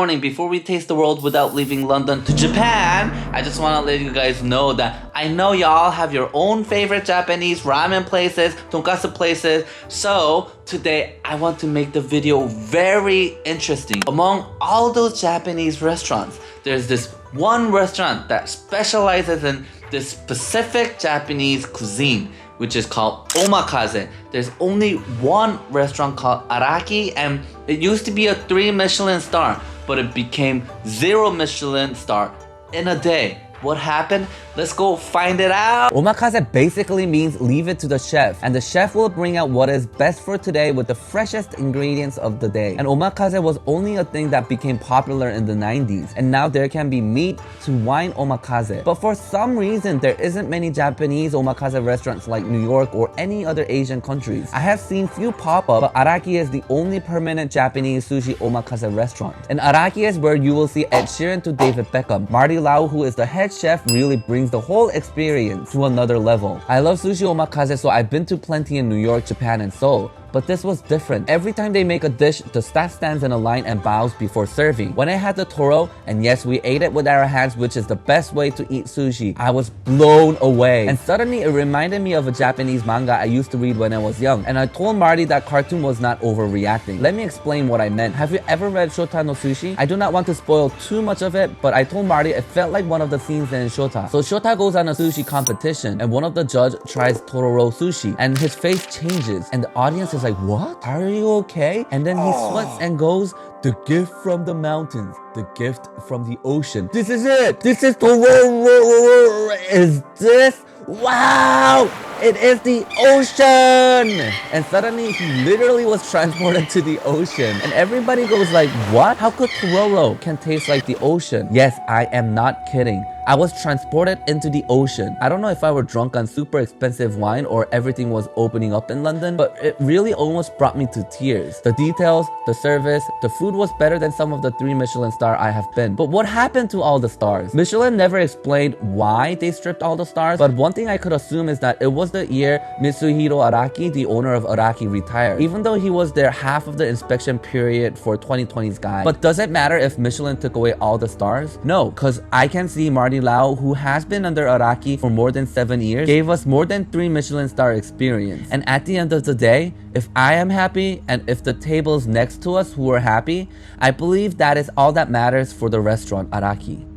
morning, before we taste the world without leaving London to Japan, I just want to let you guys know that I know y'all have your own favorite Japanese ramen places, tonkatsu places, so today I want to make the video very interesting. Among all those Japanese restaurants, there's this one restaurant that specializes in this specific Japanese cuisine, which is called omakase. There's only one restaurant called Araki, and it used to be a 3 Michelin star, but it became 0 Michelin star in a day. What happened? Let's go find it out. Omakase basically means leave it to the chef, and the chef will bring out what is best for today with the freshest ingredients of the day. And omakase was only a thing that became popular in the 90s, and now there can be meat to wine omakase. But for some reason, there isn't many Japanese omakase restaurants like New York or any other Asian countries. I have seen few pop up, but Araki is the only permanent Japanese sushi omakase restaurant. And Araki is where you will see Ed Sheeran to David Beckham. Marty Lau, who is the head chef, really brings the whole experience to another level. I love sushi omakase, so I've been to plenty in New York, Japan, and Seoul. But this was different. Every time they make a dish, the staff stands in a line and bows before serving. When I had the toro, and yes, we ate it with our hands, which is the best way to eat sushi, I was blown away. And suddenly it reminded me of a Japanese manga I used to read when I was young. And I told Marty that cartoon was not overreacting. Let me explain what I meant. Have you ever read Shota no Sushi? I do not want to spoil too much of it, but I told Marty it felt like one of the scenes in Shota. So Shota goes on a sushi competition, and one of the judges tries Tororo sushi, and his face changes, and the audience is like, what? Are you okay? And then he sweats and goes, the gift from the mountains, the gift from the ocean. This is it! This is the Is this? Wow! It is the ocean! And suddenly he literally was transported to the ocean. And everybody goes like, what? How could Tororo can taste like the ocean? Yes, I am not kidding. I was transported into the ocean. I don't know if I were drunk on super expensive wine or everything was opening up in London, but it really almost brought me to tears. The details, the service, the food was better than some of the 3 Michelin star I have been. But what happened to all the stars? Michelin never explained why they stripped all the stars, but one thing I could assume is that it was the year Mitsuhiro Araki, the owner of Araki, retired, even though he was there half of the inspection period for 2020's guide. But does it matter if Michelin took away all the stars? No, because I can see Marty Lau, who has been under Araki for more than 7 years, gave us more than 3 Michelin star experience. And at the end of the day, if I am happy and if the tables next to us who are happy, I believe that is all that matters for the restaurant Araki.